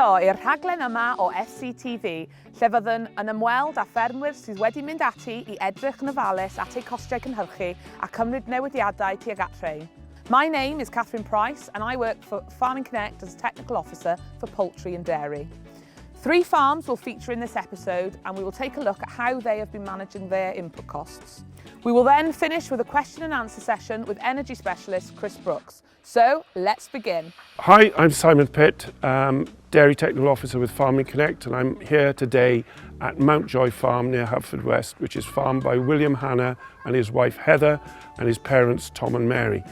Croeso i'r rhaglen yma o FCTV, lle fyddwn yn ymweld â ffermwyr sydd wedi mynd ati i edrych yn ofalus at eu costiau cynnyrchu a cymryd newidiadau tuag at rhain. My name is Price and I work for Farming Connect as a technical officer for poultry and dairy. 3 farms will feature in this episode and we will take a look at how they have been managing their input costs. We will then finish with a question and answer session with energy specialist Chris Brooks. So let's begin. Hi, I'm Simon Pitt, Dairy Technical Officer with Farming Connect, and I'm here today at Mountjoy Farm near Haverfordwest, which is farmed by William Hanna and his wife Heather and his parents Tom and Mary.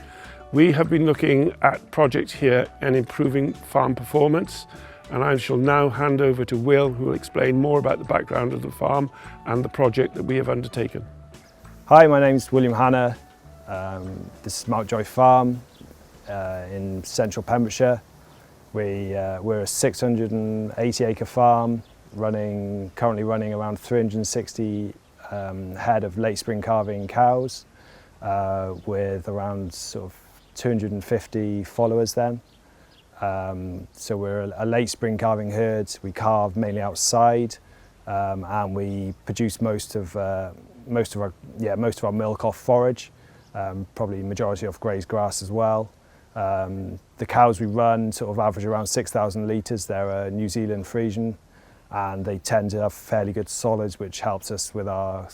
We have been looking at projects here and improving farm performance, and I shall now hand over to Will, who will explain more about the background of the farm and the project that we have undertaken. Hi, my name's William Hanna. This is Mountjoy Farm in central Pembrokeshire. We're a 680-acre farm, currently running around 360 head of late spring calving cows, with around sort of 250 followers then. So we're a late spring calving herd. We calve mainly outside, and we produce most of our milk off forage, probably majority off grazed grass as well. The cows we run sort of average around 6,000 litres. They're a New Zealand Friesian, and they tend to have fairly good solids, which helps us with our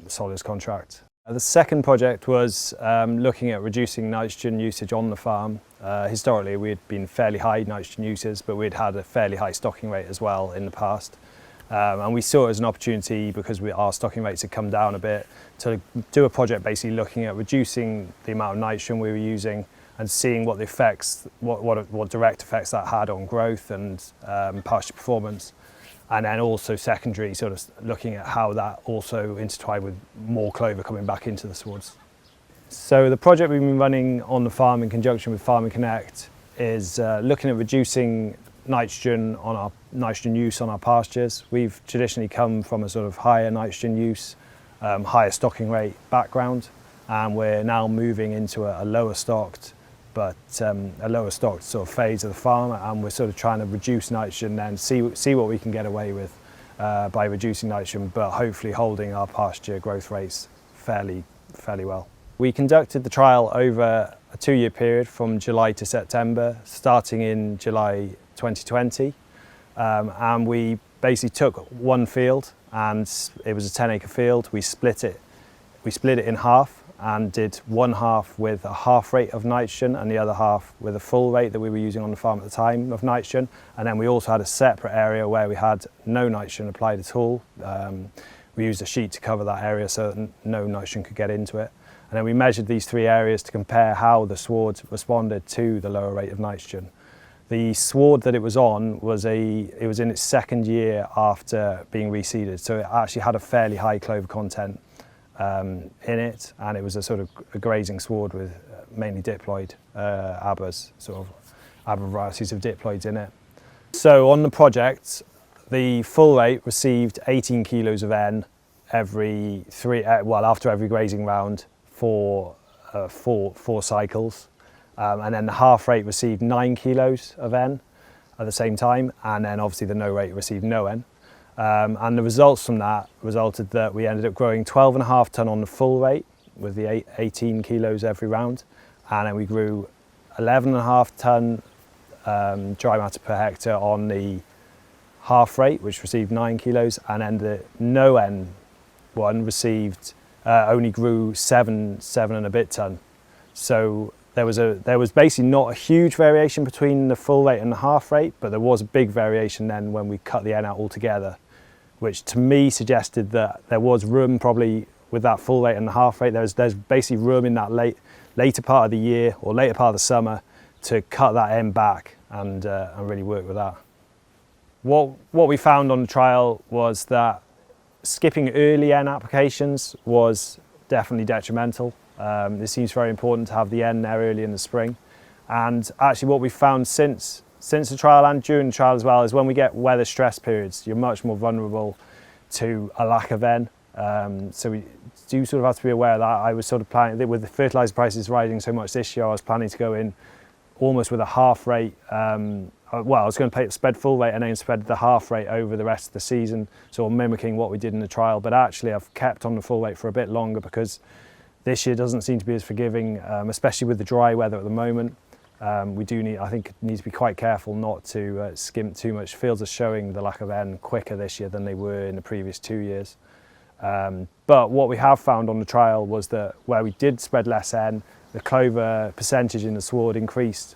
solids contract. The second project was looking at reducing nitrogen usage on the farm. Historically, we had been fairly high nitrogen users, but we'd had a fairly high stocking rate as well in the past. And we saw it as an opportunity, because our stocking rates had come down a bit, to do a project basically looking at reducing the amount of nitrogen we were using and seeing what the effects, what direct effects that had on growth and pasture performance. And then also secondary, sort of looking at how that also intertwined with more clover coming back into the swards. So the project we've been running on the farm in conjunction with Farming Connect is looking at reducing nitrogen use on our pastures. We've traditionally come from a sort of higher nitrogen use, higher stocking rate background, and we're now moving into a lower stocked sort of phase of the farm, and we're sort of trying to reduce nitrogen and see what we can get away with by reducing nitrogen, but hopefully holding our pasture growth rates fairly well. We conducted the trial over a 2-year period from July to September, starting in July 2020, and we basically took one field, and it was a 10-acre field. We split it in half and did one half with a half rate of nitrogen and the other half with a full rate that we were using on the farm at the time of nitrogen. And then we also had a separate area where we had no nitrogen applied at all. We used a sheet to cover that area so that no nitrogen could get into it. And then we measured these 3 areas to compare how the sward responded to the lower rate of nitrogen. The sward that it was on was in its 2nd year after being reseeded, so it actually had a fairly high clover content in it, and it was a sort of a grazing sward with mainly diploid abbas, sort of abba varieties of diploids in it. So on the project, the full rate received 18 kilos of N every after every grazing round for 4 cycles, and then the half rate received 9 kilos of N at the same time, and then obviously the no rate received no N. And the results from that resulted that we ended up growing 12.5 tonne on the full rate with the 18 kilos every round, and then we grew 11.5 tonne dry matter per hectare on the half rate, which received 9 kilos, and then the no N one received only grew 7 and a bit tonne. So there was basically not a huge variation between the full rate and the half rate, but there was a big variation then when we cut the N out altogether, which to me suggested that there was room probably with that full rate and the half rate. There's basically room in that later part of the year or later part of the summer to cut that N back and really work with that. What we found on the trial was that skipping early N applications was definitely detrimental. It seems very important to have the N there early in the spring. And actually what we found since the trial and during the trial as well is when we get weather stress periods, you're much more vulnerable to a lack of N. So we do sort of have to be aware of that. I was sort of planning, with the fertiliser prices rising so much this year, I was planning to go in almost with a half rate well, I was going to spread full rate and then spread the half rate over the rest of the season, sort of mimicking what we did in the trial. But actually, I've kept on the full rate for a bit longer because this year doesn't seem to be as forgiving, especially with the dry weather at the moment. We do need, I think, need to be quite careful not to skimp too much. Fields are showing the lack of N quicker this year than they were in the previous 2 years. But what we have found on the trial was that where we did spread less N, the clover percentage in the sward increased.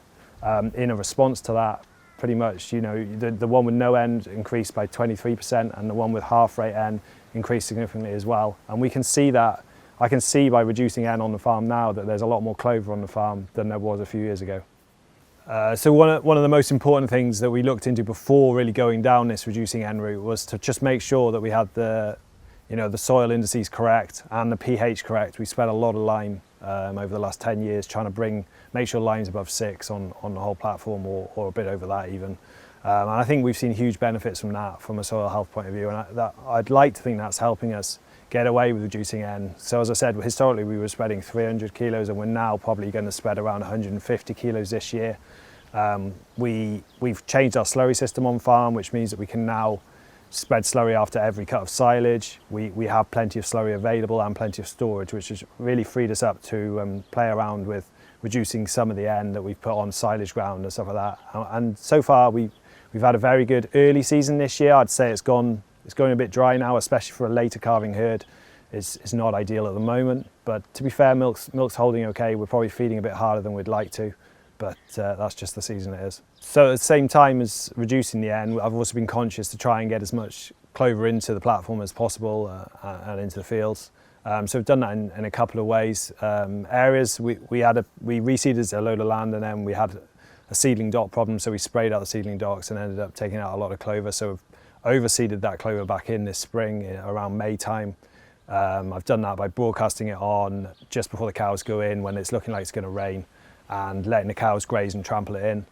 In a response to that, pretty much, you know, the one with no N increased by 23% and the one with half rate N increased significantly as well. And we can see that, I can see by reducing N on the farm now that there's a lot more clover on the farm than there was a few years ago. So one of the most important things that we looked into before really going down this reducing N route was to just make sure that we had the soil indices correct and the pH correct. We spent a lot of lime over the last 10 years trying to make sure lime's above 6 on the whole platform or a bit over that even. And I think we've seen huge benefits from that from a soil health point of view, and I'd like to think that's helping us get away with reducing N. So as I said, historically we were spreading 300 kilos and we're now probably going to spread around 150 kilos this year. We've changed our slurry system on farm, which means that we can now spread slurry after every cut of silage. We have plenty of slurry available and plenty of storage, which has really freed us up to play around with reducing some of the N that we've put on silage ground and stuff like that. And so far we've had a very good early season this year. I'd say it's going a bit dry now, especially for a later calving herd. It's not ideal at the moment, but to be fair, milk's holding okay. We're probably feeding a bit harder than we'd like to, but that's just the season it is. So at the same time as reducing the N, I've also been conscious to try and get as much clover into the platform as possible and into the fields. So we've done that in a couple of ways. Areas we reseeded a load of land and then we had a seedling dock problem, so we sprayed out the seedling docks and ended up taking out a lot of clover. So we've overseeded that clover back in this spring around May time. I've done that by broadcasting it on just before the cows go in when it's looking like it's going to rain, and letting the cows graze and trample it in.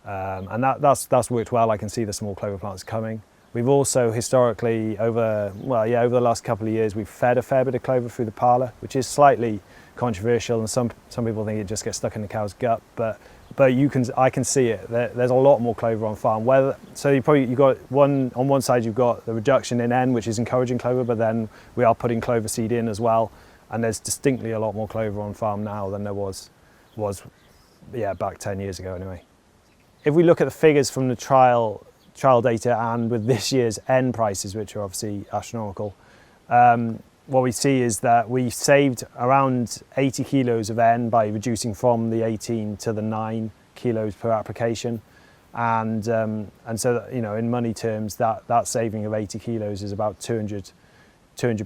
And that's worked well. I can see the small clover plants coming. We've also historically, over the last couple of years, we've fed a fair bit of clover through the parlour, which is slightly controversial, and some people think it just gets stuck in the cow's gut, but I can see it. There's a lot more clover on farm. So you've got on one side you've got the reduction in N, which is encouraging clover, but then we are putting clover seed in as well, and there's distinctly a lot more clover on farm now than there was back 10 years ago anyway. If we look at the figures from the trial data and with this year's N prices, which are obviously astronomical, what we see is that we saved around 80 kilos of N by reducing from the 18 to the 9 kilos per application, and so that, in money terms, that saving of 80 kilos is about 200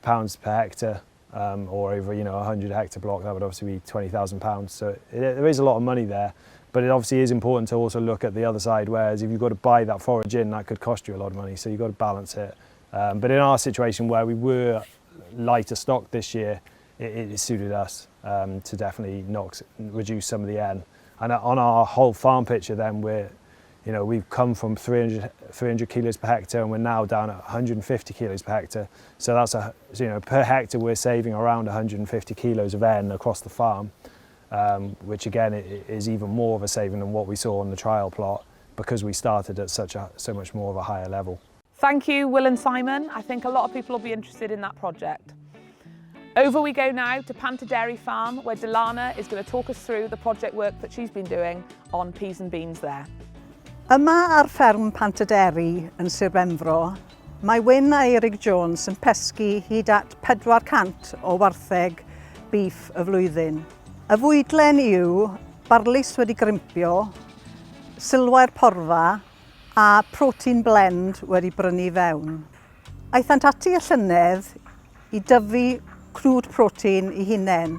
pounds per hectare, or over 100 hectare block. That would obviously be 20,000 pounds. So there is a lot of money there, but it obviously is important to also look at the other side. Whereas if you've got to buy that forage in, that could cost you a lot of money. So you've got to balance it. But in our situation where we were lighter stock this year, it suited us to definitely reduce some of the N. And on our whole farm picture then, we've come from 300 kilos per hectare and we're now down at 150 kilos per hectare. So that's per hectare we're saving around 150 kilos of N across the farm, which again is even more of a saving than what we saw on the trial plot, because we started at so much more of a higher level. Thank you, Will and Simon. I think a lot of people will be interested in that project. Over we go now to Panta Dairy Farm, where Delana is going to talk us through the project work that she's been doing on peas and beans there. Yma ar fferm Panta Dairy yn Sir Benfro, mae Wyn a Eric Jones yn pesgu hyd at 400 o wartheg beef y flwyddyn. Y fwydlen yw barlis wedi grimpio, sylwair porfa a protein blend wedi brynu fewn. Aethant ati y llynedd i dyfu cnwd protein I hunain.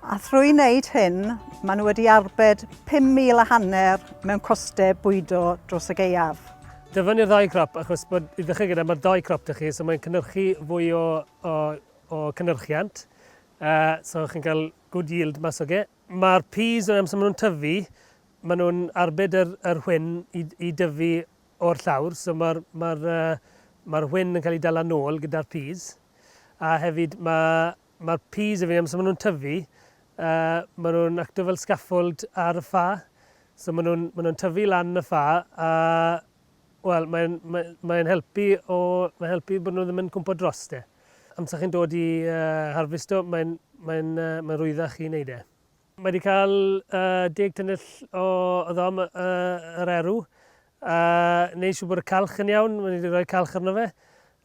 A thrwy wneud hyn, maen nhw wedi arbed 5,500 mewn costau bwydo dros y gaeaf. Dyfynu'r ddau crop, achos bod I ddechrau gyda mae'r ddau crop dy chi, so mae'n cynnyrchu fwy o cynnyrchiant. So chi'n cael good yield mas o ge. Mae'r peas yn amser maen nhw'n tyfu, maen nhw'n arbed yr hwyn I dyfu o'r llawr, so mae'r hwyn yn cael ei dala nôl gyda'r peas. A hefyd mae'r peas yn amser maen nhw'n tyfu, maen nhw'n acto fel scaffold ar y ffa, So maen nhw'n tyfu lan y ffa, a wel, mae'n helpu bod nhw ddim yn cwmpo droste. Amser chi'n dod i harfesto, mae'n rwyddach i wneud e. Mae wedi cael 10 tynnell o ddom yr erw. Neu siw bod y calch yn iawn, mae wedi rhoi calch arno fe.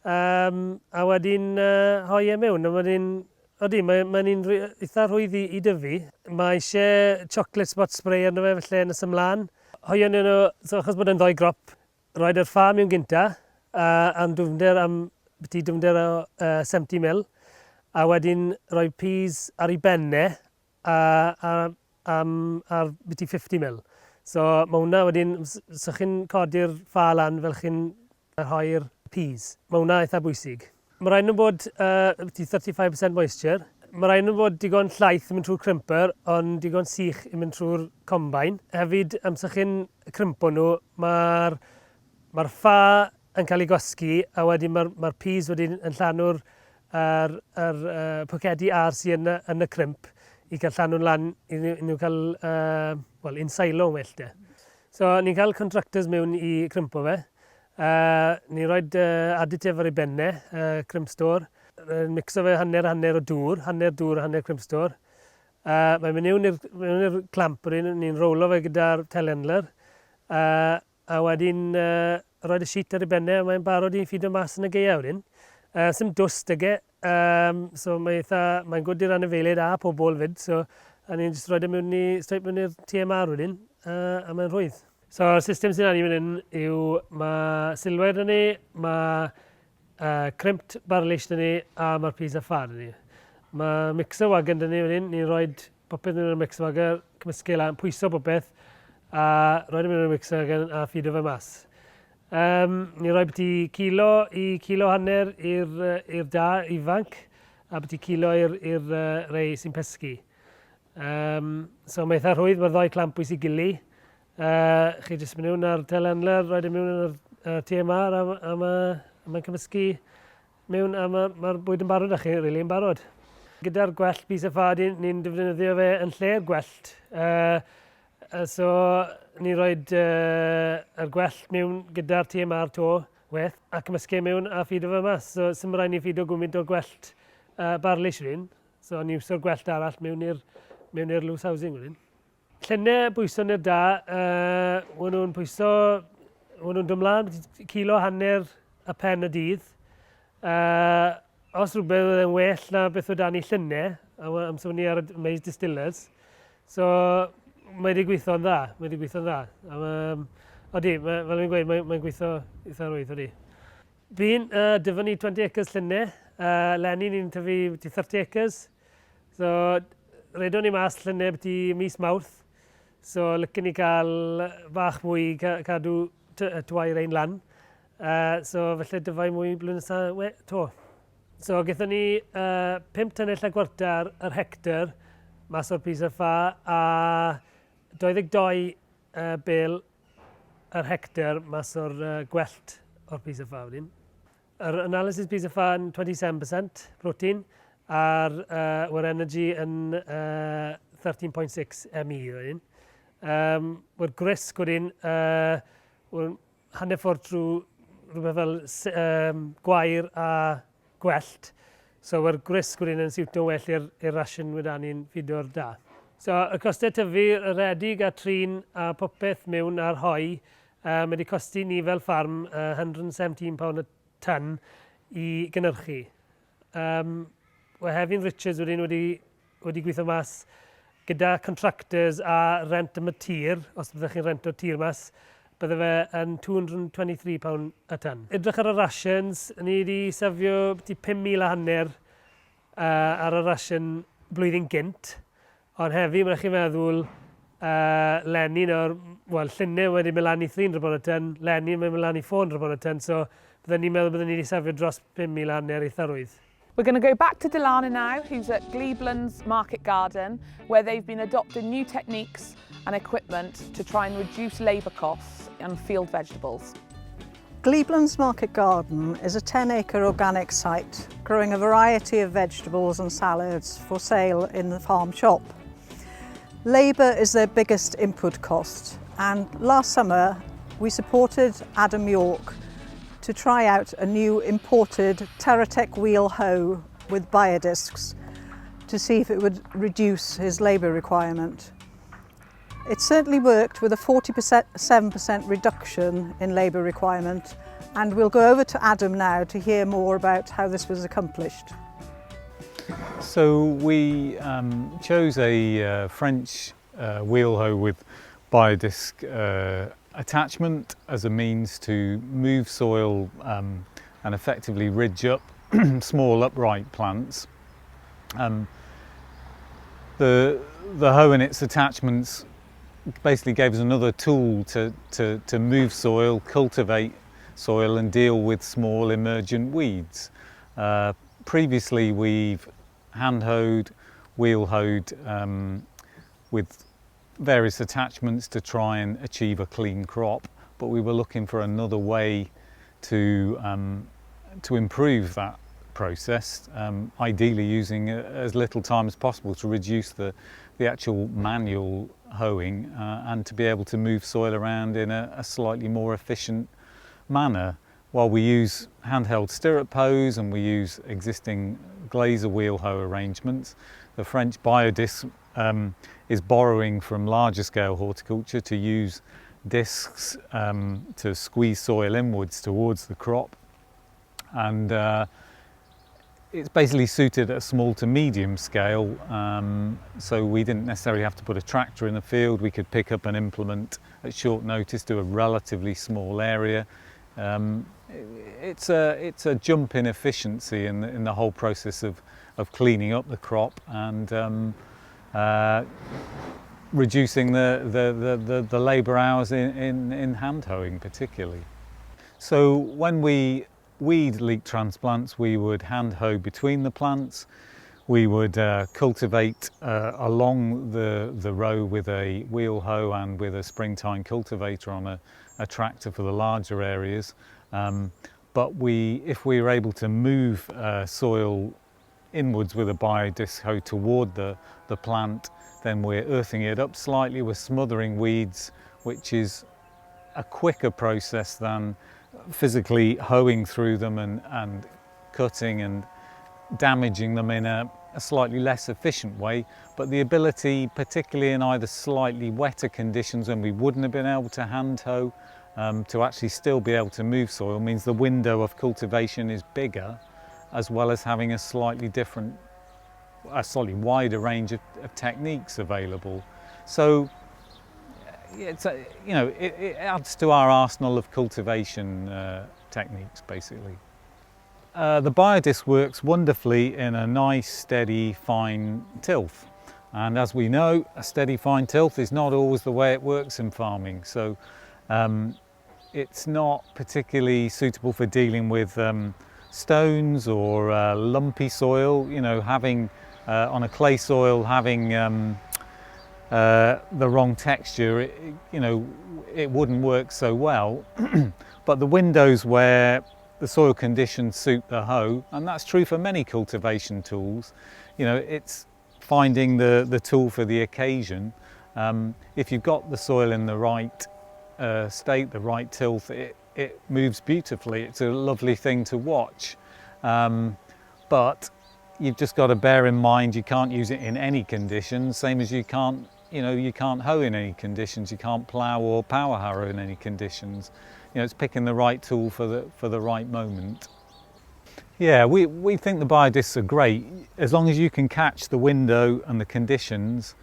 A wedyn hoi e mewn. Mae'n un eitha rhwydd i dyfu. Mae eisiau chocolate spot spray arno fe felly nes ymlaen. Hoi yn nhw, achos bod yn ddoi grop, roed yr ffa mewn gynta, am dwfnder o 70 mil, a wedyn rhoi peas ar ei benne ar byti 50 mil. So mae hwnna wedyn, so chi'n codi'r ffa lan fel chi'n rhoi'r peas. Mae hwnna eitha bwysig. Mae rhaid nhw bod 35% moisture. Mae rhaid nhw bod digon llaeth yn mynd trwy'r crimper, ond digon sych yn mynd trwy'r combine. Hefyd, amser chi'n crimpo nhw, mae'r ffa yn cael ei gosgi, a wedyn mae'r peas wedyn yn llanw'r pwcedi ar sydd yn y crimp i cael llanw'n lan i nhw cael un silo yn well de. So ni'n cael contractors mewn i crimpo fe. Ni'n rhoi additif ar ei benne, crimp store. Mixo fe hanner o dŵr, hanner dŵr a hanner crimp store. Mae'n mynd mewn i'r clamp wedyn, ni'n rowlo fe gyda'r telenler. A wedyn rhoi y sheet ar ei benne, a mae'n barod i ffido mas yn y geia wedyn. Sym dwst ag so mae'n gwrdd i'r anifeiliaid a pobl fyd, so a ni'n just rhoi mewn i'r TMR wedyn, a mae'n rhwydd. So, y system sy'n anu wedyn yw, mae silwair yn ni, mae crimpt barlish yn ni, a mae'r peas a ffa yn ni. Mae mixer wagon yn ni wedyn, ni'n rhoi popeth mewn i'r mixer wagon, cymysgu lan, pwyso popeth, a rhoi mewn i'r mixer wagon a ffido fe mas. Ni'n rhoi byti kilo hanner i'r da ifanc, a byti kilo i'r rei sy'n pesgu. So mae eitha rhwydd, mae'r ddoi clamp pwys i gili. Chi jyst mynd mewn ar telenler, rhoi mewn ar TMR, a mae'n cymysgu mewn, a mae'r bwyd yn barod â chi, rili yn barod. Gyda'r gwellt bys a ffad, ni'n defnyddio fe yn lle'r gwellt. So ni'n rhoi yr gwellt mewn gyda'r TMR to, weth, a cymysgu mewn a ffido fe mas. So sy'n rhaid ni ffido gwmynt o'r gwellt barlish rhywun. So ni'n iwsio'r gwellt arall mewn i'r loose housing rhywun. Llynau bwyso i'r da, wyn nhw'n dymlaen, kilo hanner y pen y dydd. Os rhywbeth oedd yn well na beth o dan i llynau, am sôn ni ar y maize distillers, so mae wedi gweithio'n dda. Odi, fel mi'n gweud, mae'n gweithio eitha rwydd, odi. Fi'n dyfynnu 20 acres llynau, Lenny ni'n tyfu 30 acres, so redon ni mas llynau byti mis Mawrth, so lycyn ni cael bach mwy cadw twair ein lan, so felly dyfai mwy blwyddyn nesa to. So gaethon ni 5 tynnell a gwarter yr hectar mas o'r pys a ffa, a 22 bel yr hectar mas o'r gwellt o'r pys a ffa wedyn. Yr analysis pys a ffa yn 27% protein, a'r energy yn 13.6 ME wedyn. Wy'r grisg wedyn, hanner ffordd trwy rhywbeth fel gwair a gwellt. So wy'r grisg wedyn yn siwtio well i'r ration wedyn ni'n ffido'r da. So y costau tyfu, y redig a trin a popeth mewn ar hoi, mae wedi costi ni fel ffarm £117 a ton i gynnyrchu. Hefyn Richards wedyn wedi gweithio mas gyda contractors a rent am y tir, os byddwch chi'n rent o'r tir mas, bydde fe yn £223 a ton. Edrych ar y rations, ni wedi safio 5,000 a hanner ar y ration blwyddyn gynt, ond hefyd mae'n chi'n meddwl Lenny llynau wedi mynd lan i 300 a ton, Lenny wedi mynd lan i 400 a ton, so byddwn ni'n meddwl byddwn ni wedi safio dros 5,000 a hanner eitha rwydd. We're going to go back to Delana now, who's at Gleeblands Market Garden, where they've been adopting new techniques and equipment to try and reduce labour costs on field vegetables. Gleeblands Market Garden is a 10-acre organic site growing a variety of vegetables and salads for sale in the farm shop. Labour is their biggest input cost, and last summer we supported Adam York to try out a new imported TerraTech wheel hoe with biodiscs to see if it would reduce his labour requirement. It certainly worked with a 47% reduction in labour requirement, and we'll go over to Adam now to hear more about how this was accomplished. So we chose a French wheel hoe with biodisc attachment as a means to move soil and effectively ridge up small upright plants. The hoe and its attachments basically gave us another tool to move soil, cultivate soil and deal with small emergent weeds. Previously we've hand hoed, wheel hoed with various attachments to try and achieve a clean crop, but we were looking for another way to improve that process, ideally using as little time as possible to reduce the actual manual hoeing and to be able to move soil around in a slightly more efficient manner. While we use handheld stirrup hoes and we use existing glazer wheel hoe arrangements, the French biodisc is borrowing from larger scale horticulture to use discs to squeeze soil inwards towards the crop, and it's basically suited at a small to medium scale, so we didn't necessarily have to put a tractor in the field. We could pick up an implement at short notice to a relatively small area. It's a jump in efficiency in the whole process of cleaning up the crop and reducing the labour hours in hand hoeing particularly. So when we weed leek transplants, we would hand hoe between the plants. We would cultivate along the row with a wheel hoe and with a springtime cultivator on a tractor for the larger areas. But if we were able to move soil inwards with a biodisc hoe toward the plant, then we're earthing it up slightly, we're smothering weeds, which is a quicker process than physically hoeing through them and cutting and damaging them in a slightly less efficient way. But the ability, particularly in either slightly wetter conditions when we wouldn't have been able to hand hoe, to actually still be able to move soil means the window of cultivation is bigger, as well as having a slightly wider range of techniques available. So it's it adds to our arsenal of cultivation techniques basically. The biodisc works wonderfully in a nice, steady, fine tilth. And as we know, a steady, fine tilth is not always the way it works in farming. So it's not particularly suitable for dealing with stones or lumpy soil. You know, having on a clay soil, having the wrong texture, it wouldn't work so well. But the windows where the soil conditions suit the hoe, and that's true for many cultivation tools, it's finding the tool for the occasion. If you've got the soil in the right state, the right tilth, it moves beautifully. It's a lovely thing to watch. But you've just got to bear in mind you can't use it in any conditions, same as you can't hoe in any conditions, you can't plough or power harrow in any conditions. It's picking the right tool for the right moment. Yeah, we think the biodiscs are great. As long as you can catch the window and the conditions,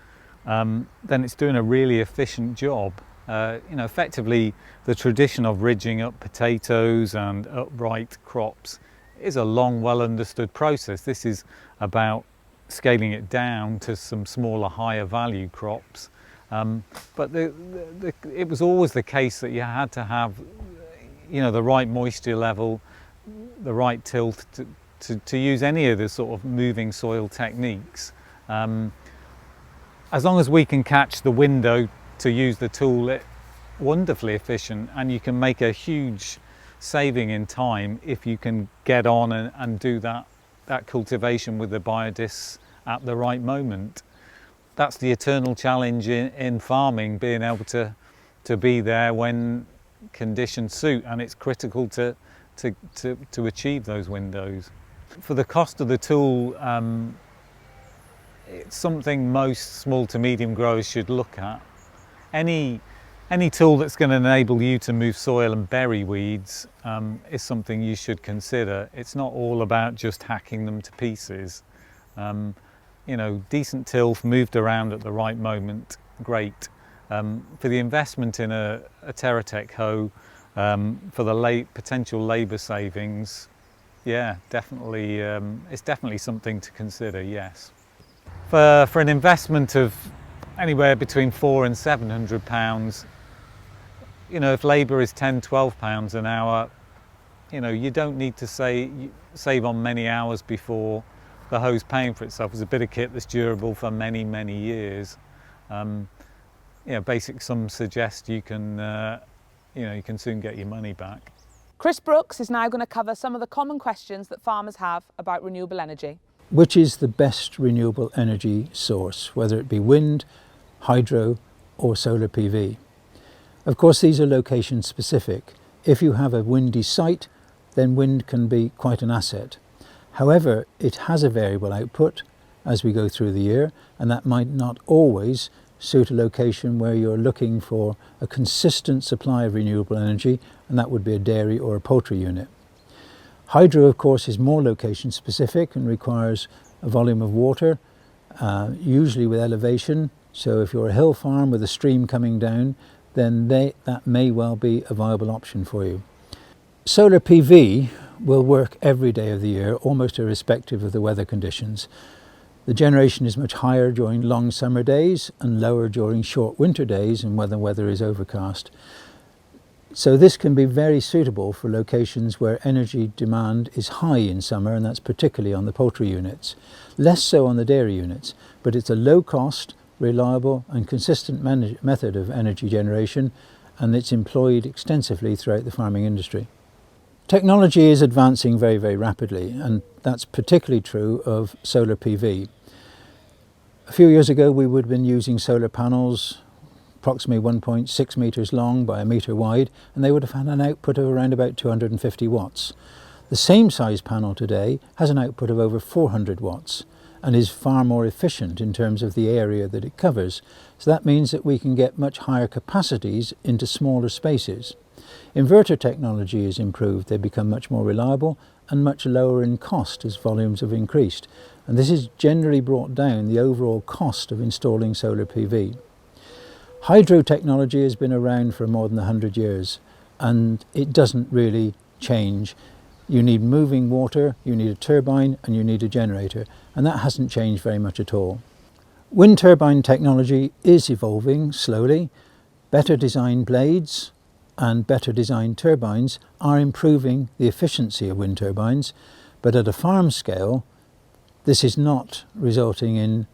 then it's doing a really efficient job. Effectively, the tradition of ridging up potatoes and upright crops is a long, well understood process. This is about scaling it down to some smaller, higher value crops. But it was always the case that you had to have, the right moisture level, the right tilth to use any of the sort of moving soil techniques. As long as we can catch the window to use the tool, it's wonderfully efficient, and you can make a huge saving in time if you can get on and do that cultivation with the biodiscs at the right moment. That's the eternal challenge in farming, being able to to be there when conditions suit, and it's critical to achieve those windows. For the cost of the tool, it's something most small to medium growers should look at. Any tool that's going to enable you to move soil and bury weeds is something you should consider. It's not all about just hacking them to pieces. You know, decent tilth moved around at the right moment, great. For the investment in a TerraTech hoe, for the potential labour savings, yeah, definitely, it's definitely something to consider, yes. For an investment of anywhere between £400 and £700, you know, if labour is £10–12 an hour, you know, you don't need to save on many hours before the hoe's paying for itself. It's a bit of kit that's durable for many, many years. You know, basic sums suggest you can, you know, you can soon get your money back. Chris Brooks is now going to cover some of the common questions that farmers have about renewable energy. Which is the best renewable energy source, whether it be wind, hydro or solar PV? Of course, these are location specific. If you have a windy site, then wind can be quite an asset. However, it has a variable output as we go through the year, and that might not always suit a location where you're looking for a consistent supply of renewable energy, and that would be a dairy or a poultry unit. Hydro, of course, is more location specific and requires a volume of water, usually with elevation. So if you're a hill farm with a stream coming down, then that may well be a viable option for you. Solar PV will work every day of the year, almost irrespective of the weather conditions. The generation is much higher during long summer days and lower during short winter days and when the weather is overcast. So this can be very suitable for locations where energy demand is high in summer, and that's particularly on the poultry units. Less so on the dairy units, but it's a low cost, reliable and consistent method of energy generation, and it's employed extensively throughout the farming industry. Technology is advancing very, very rapidly, and that's particularly true of solar PV. A few years ago we would have been using solar panels approximately 1.6 metres long by a metre wide, and they would have had an output of around about 250 watts. The same size panel today has an output of over 400 watts and is far more efficient in terms of the area that it covers. So that means that we can get much higher capacities into smaller spaces. Inverter technology is improved. They become much more reliable and much lower in cost as volumes have increased. And this has generally brought down the overall cost of installing solar PV. Hydro technology has been around for more than 100 years, and it doesn't really change. You need moving water, you need a turbine, and you need a generator, and that hasn't changed very much at all. Wind turbine technology is evolving slowly. Better designed blades and better designed turbines are improving the efficiency of wind turbines, but at a farm scale, this is not resulting in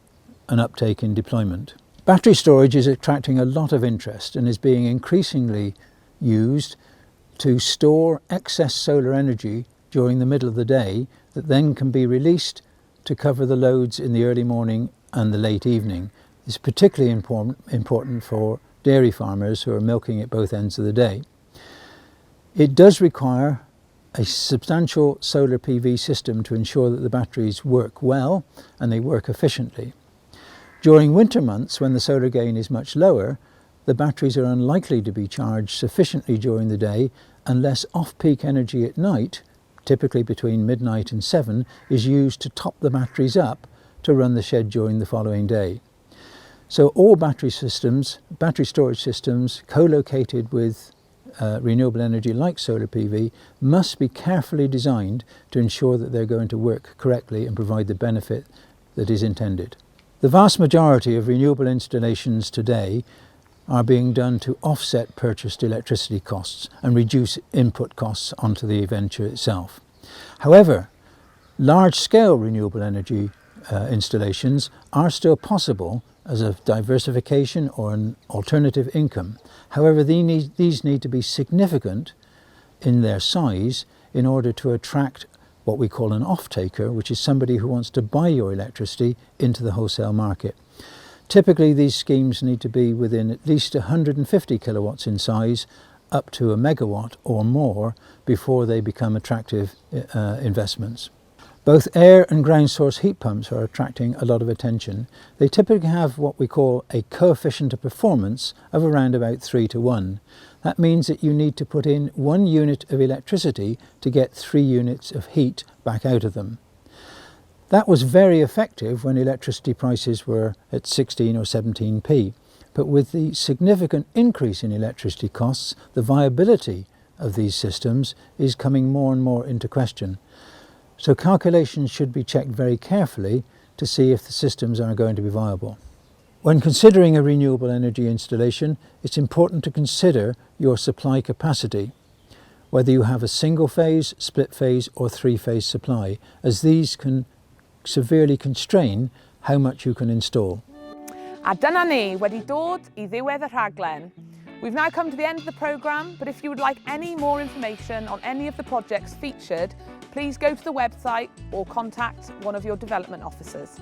an uptake in deployment. Battery storage is attracting a lot of interest and is being increasingly used to store excess solar energy during the middle of the day that then can be released to cover the loads in the early morning and the late evening. It's particularly important for dairy farmers who are milking at both ends of the day. It does require a substantial solar PV system to ensure that the batteries work well and they work efficiently. During winter months, when the solar gain is much lower, the batteries are unlikely to be charged sufficiently during the day unless off-peak energy at night, typically between midnight and 7, is used to top the batteries up to run the shed during the following day. So all battery storage systems co-located with renewable energy like solar PV must be carefully designed to ensure that they're going to work correctly and provide the benefit that is intended. The vast majority of renewable installations today are being done to offset purchased electricity costs and reduce input costs onto the venture itself. However, large-scale renewable energy installations are still possible as a diversification or an alternative income. However, these need to be significant in their size in order to attract what we call an off-taker, which is somebody who wants to buy your electricity into the wholesale market. Typically these schemes need to be within at least 150 kilowatts in size, up to a megawatt or more, before they become attractive investments. Both air and ground source heat pumps are attracting a lot of attention. They typically have what we call a coefficient of performance of around about 3 to 1. That means that you need to put in 1 unit of electricity to get 3 units of heat back out of them. That was very effective when electricity prices were at 16 or 17p. But with the significant increase in electricity costs, the viability of these systems is coming more and more into question. So calculations should be checked very carefully to see if the systems are going to be viable. When considering a renewable energy installation, it's important to consider your supply capacity, whether you have a single phase, split phase or 3-phase supply, as these can severely constrain how much you can install. A dyna ni, wedi dod I ddiwedd y rhaglen. We've now come to the end of the programme, but if you would like any more information on any of the projects featured, please go to the website or contact one of your development officers.